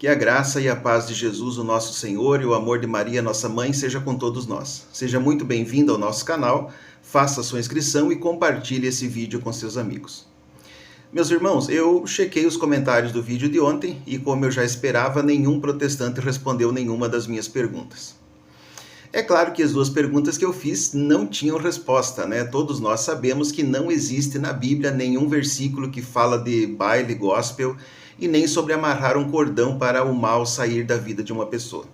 Que a graça e a paz de Jesus, o nosso Senhor, e o amor de Maria, nossa mãe, seja com todos nós. Seja muito bem-vindo ao nosso canal, faça sua inscrição e compartilhe esse vídeo com seus amigos. Meus irmãos, eu chequei os comentários do vídeo de ontem e, como eu já esperava, nenhum protestante respondeu nenhuma das minhas perguntas. É claro que as duas perguntas que eu fiz não tinham resposta, né? Todos nós sabemos que não existe na Bíblia nenhum versículo que fala de baile gospel e nem sobre amarrar um cordão para o mal sair da vida de uma pessoa.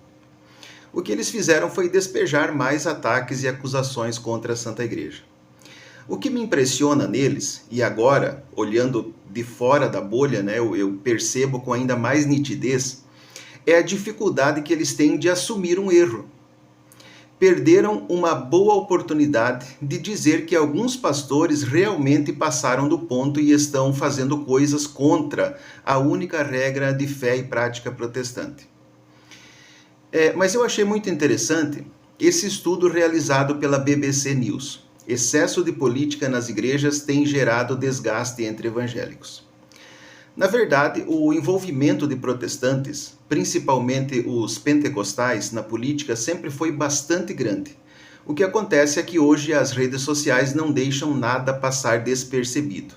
O que eles fizeram foi despejar mais ataques e acusações contra a Santa Igreja. O que me impressiona neles, e agora, olhando de fora da bolha, né, eu percebo com ainda mais nitidez, é a dificuldade que eles têm de assumir um erro. Perderam uma boa oportunidade de dizer que alguns pastores realmente passaram do ponto e estão fazendo coisas contra a única regra de fé e prática protestante. Mas eu achei muito interessante esse estudo realizado pela BBC News. Excesso de política nas igrejas tem gerado desgaste entre evangélicos. Na verdade, o envolvimento de protestantes, principalmente os pentecostais, na política sempre foi bastante grande. O que acontece é que hoje as redes sociais não deixam nada passar despercebido.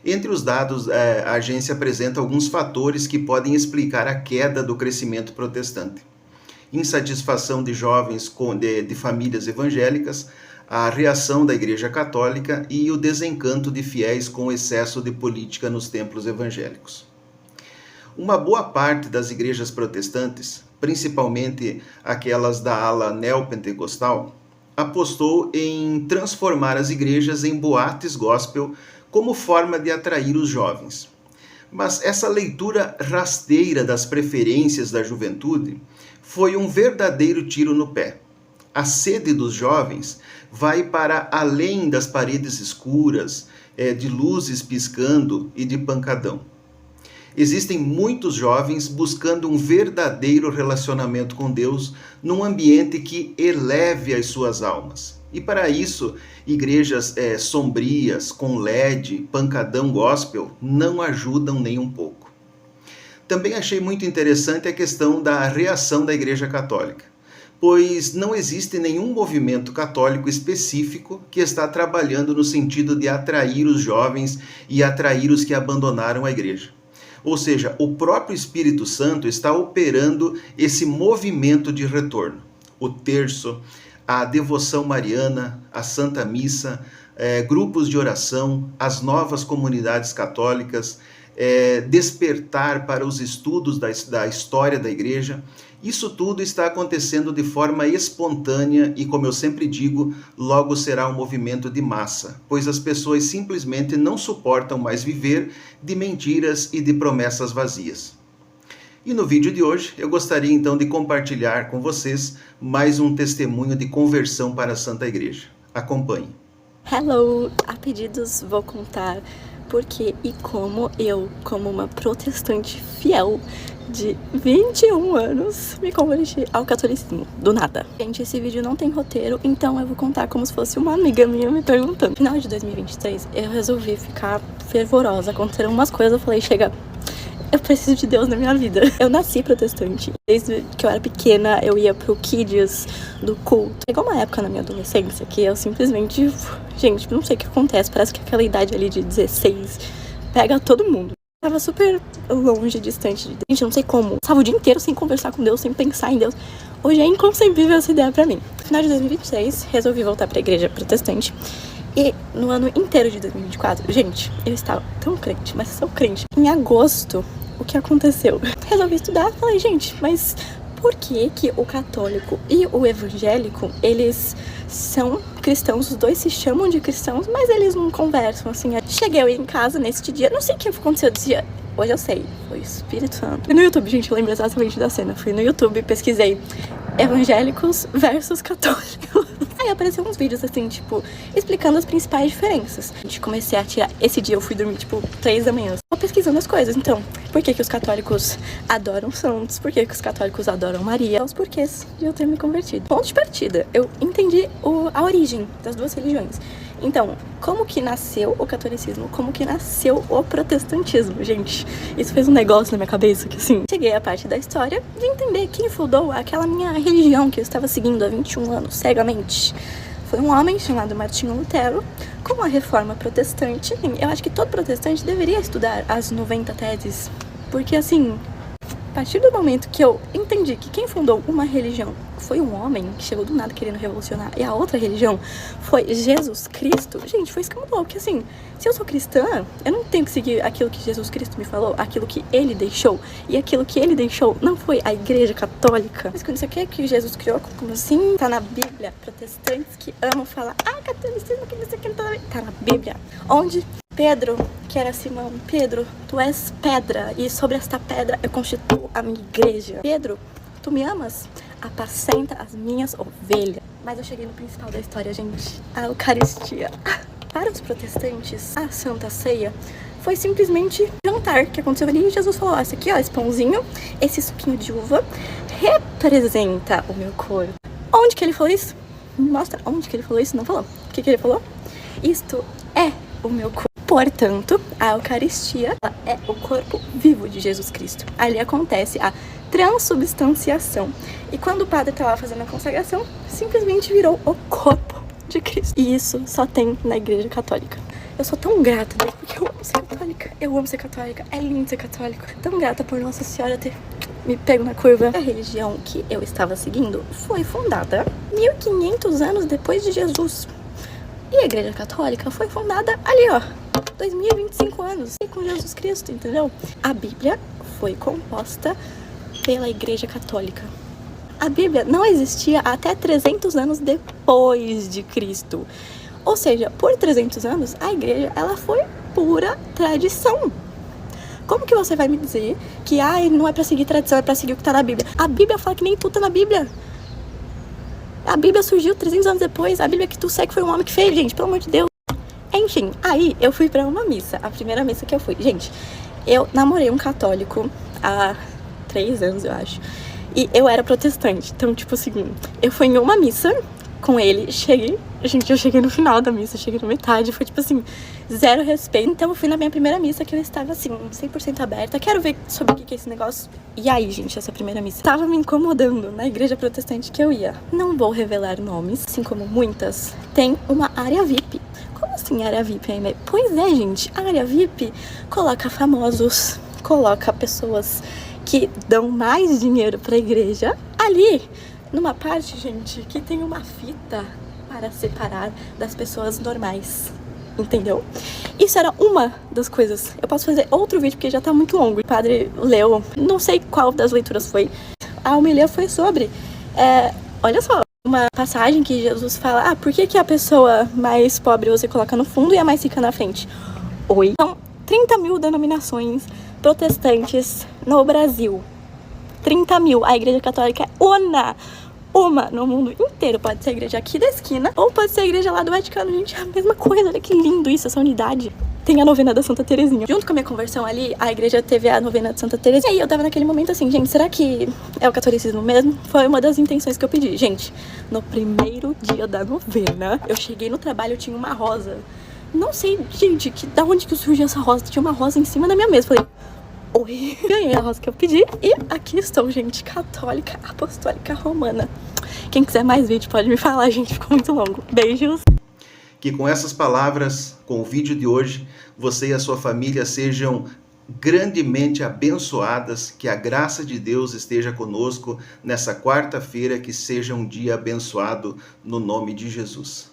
Entre os dados, a agência apresenta alguns fatores que podem explicar a queda do crescimento protestante. Insatisfação de jovens de famílias evangélicas, a reação da Igreja Católica e o desencanto de fiéis com o excesso de política nos templos evangélicos. Uma boa parte das igrejas protestantes, principalmente aquelas da ala neopentecostal, apostou em transformar as igrejas em boates gospel como forma de atrair os jovens. Mas essa leitura rasteira das preferências da juventude foi um verdadeiro tiro no pé. A sede dos jovens vai para além das paredes escuras, de luzes piscando e de pancadão. Existem muitos jovens buscando um verdadeiro relacionamento com Deus num ambiente que eleve as suas almas. E para isso, igrejas sombrias, com LED, pancadão gospel, não ajudam nem um pouco. Também achei muito interessante a questão da reação da Igreja Católica, pois não existe nenhum movimento católico específico que está trabalhando no sentido de atrair os jovens e atrair os que abandonaram a igreja. Ou seja, o próprio Espírito Santo está operando esse movimento de retorno. O terço, a devoção mariana, a Santa Missa, grupos de oração, as novas comunidades católicas, despertar para os estudos da história da igreja. Isso tudo está acontecendo de forma espontânea e, como eu sempre digo, logo será um movimento de massa, pois as pessoas simplesmente não suportam mais viver de mentiras e de promessas vazias. E no vídeo de hoje eu gostaria então de compartilhar com vocês mais um testemunho de conversão para a Santa Igreja. Acompanhe. Hello! A pedidos vou contar porque e como eu, como uma protestante fiel de 21 anos, me converti ao catolicismo, do nada. Gente, esse vídeo não tem roteiro, então eu vou contar como se fosse uma amiga minha me perguntando. No final de 2023, eu resolvi ficar fervorosa. Aconteceram umas coisas, eu falei, chega, eu preciso de Deus na minha vida. Eu nasci protestante. Desde que eu era pequena, eu ia pro Kids do culto. Chegou uma época na minha adolescência que eu simplesmente... Gente, não sei o que acontece. Parece que aquela idade ali de 16 pega todo mundo. Eu tava super longe, distante de Deus. Gente, não sei como. Passava o dia inteiro sem conversar com Deus, sem pensar em Deus. Hoje é inconcebível essa ideia pra mim. No final de 2023, resolvi voltar pra igreja protestante. E no ano inteiro de 2024, gente, eu estava tão crente, mas tão crente. Em agosto, o que aconteceu? Resolvi estudar, falei, gente, mas por que o católico e o evangélico, eles são cristãos, os dois se chamam de cristãos, mas eles não conversam, assim. Cheguei eu em casa neste dia, não sei o que aconteceu desse dia. Hoje eu sei, foi o Espírito Santo. Fui no YouTube, gente, eu lembro exatamente da cena. Fui no YouTube, pesquisei evangélicos versus católicos. Aí apareceram uns vídeos assim, tipo, explicando as principais diferenças. A gente comecei a tirar. Esse dia eu fui dormir, tipo, 3 da manhã. Tô pesquisando as coisas, então. Por que os católicos adoram santos? Por que os católicos adoram Maria? Os porquês de eu ter me convertido. Ponto de partida. Eu entendi a origem das duas religiões. Então, como que nasceu o catolicismo? Como que nasceu o protestantismo, gente? Isso fez um negócio na minha cabeça que, assim, cheguei à parte da história de entender quem fundou aquela minha religião que eu estava seguindo há 21 anos, cegamente. Foi um homem chamado Martinho Lutero, com a reforma protestante. Eu acho que todo protestante deveria estudar as 90 teses, porque, assim, a partir do momento que eu entendi que quem fundou uma religião foi um homem que chegou do nada querendo revolucionar, e a outra religião foi Jesus Cristo, gente, foi escambau, que assim, se eu sou cristã, eu não tenho que seguir aquilo que Jesus Cristo me falou, aquilo que ele deixou, e aquilo que ele deixou não foi a Igreja Católica. Mas quando você quer que Jesus criou, como assim? Tá na Bíblia. Protestantes que amam falar, catolicismo, que não sei o que, tá na Bíblia. Onde Pedro, que era Simão, Pedro, tu és pedra, e sobre esta pedra eu constituo a minha igreja. Pedro, tu me amas? Apacenta as minhas ovelhas. Mas eu cheguei no principal da história, gente. A Eucaristia. Para os protestantes, a Santa Ceia foi simplesmente jantar que aconteceu ali. E Jesus falou, esse aqui, ó, esse pãozinho, esse suquinho de uva representa o meu corpo. Onde que ele falou isso? Mostra onde que ele falou isso. Não falou. O que que ele falou? Isto é o meu corpo. Portanto, a Eucaristia é o corpo vivo de Jesus Cristo. Ali acontece a transubstanciação. E quando o padre está lá fazendo a consagração, simplesmente virou o corpo de Cristo. E isso só tem na Igreja Católica. Eu sou tão grata, né? Porque eu amo ser católica. Eu amo ser católica. É lindo ser católico. Tão grata por Nossa Senhora ter me pego na curva. A religião que eu estava seguindo foi fundada 1500 anos depois de Jesus. E a Igreja Católica foi fundada ali, ó, 2025 anos, com Jesus Cristo, entendeu? A Bíblia foi composta pela Igreja Católica. A Bíblia não existia até 300 anos depois de Cristo. Ou seja, por 300 anos, a Igreja, ela foi pura tradição. Como que você vai me dizer que, não é pra seguir tradição, é pra seguir o que tá na Bíblia? A Bíblia fala que nem tudo tá na Bíblia. A Bíblia surgiu 300 anos depois. A Bíblia que tu segue foi um homem que fez, gente, pelo amor de Deus. Enfim, aí eu fui pra uma missa, a primeira missa que eu fui. Gente, eu namorei um católico há 3 anos, eu acho. E eu era protestante, então, tipo assim, eu fui em uma missa com ele, eu cheguei no final da missa, cheguei na metade, foi tipo assim, zero respeito. Então eu fui na minha primeira missa, que eu estava assim, 100% aberta, quero ver sobre o que é esse negócio. E aí, gente, essa primeira missa tava me incomodando na igreja protestante que eu ia. Não vou revelar nomes, assim como muitas, tem uma área VIP. Como assim área VIP, hein? Pois é, gente, a área VIP coloca famosos, coloca pessoas que dão mais dinheiro pra igreja ali, numa parte, gente, que tem uma fita para separar das pessoas normais, entendeu? Isso era uma das coisas. Eu posso fazer outro vídeo porque já tá muito longo. O padre leu, não sei qual das leituras foi. A homilia foi sobre, olha só, uma passagem que Jesus fala, por que a pessoa mais pobre você coloca no fundo e a mais rica na frente? Oi? São 30 mil denominações protestantes no Brasil. 30 mil. A Igreja Católica é uma no mundo inteiro. Pode ser a igreja aqui da esquina ou pode ser a igreja lá do Vaticano. Gente, é a mesma coisa. Olha que lindo isso, essa unidade. Tem a novena da Santa Terezinha. Junto com a minha conversão ali, a igreja teve a novena de Santa Terezinha. E aí eu tava naquele momento assim, gente, será que é o catolicismo mesmo? Foi uma das intenções que eu pedi. Gente, no primeiro dia da novena, eu cheguei no trabalho, eu tinha uma rosa. Não sei, gente, da onde que surgiu essa rosa? Tinha uma rosa em cima da minha mesa. Falei, oi, ganhei a rosa que eu pedi. E aqui estou, gente, católica, apostólica, romana. Quem quiser mais vídeo pode me falar, gente, ficou muito longo. Beijos. Que com essas palavras, com o vídeo de hoje, você e a sua família sejam grandemente abençoadas, que a graça de Deus esteja conosco nessa quarta-feira, que seja um dia abençoado no nome de Jesus.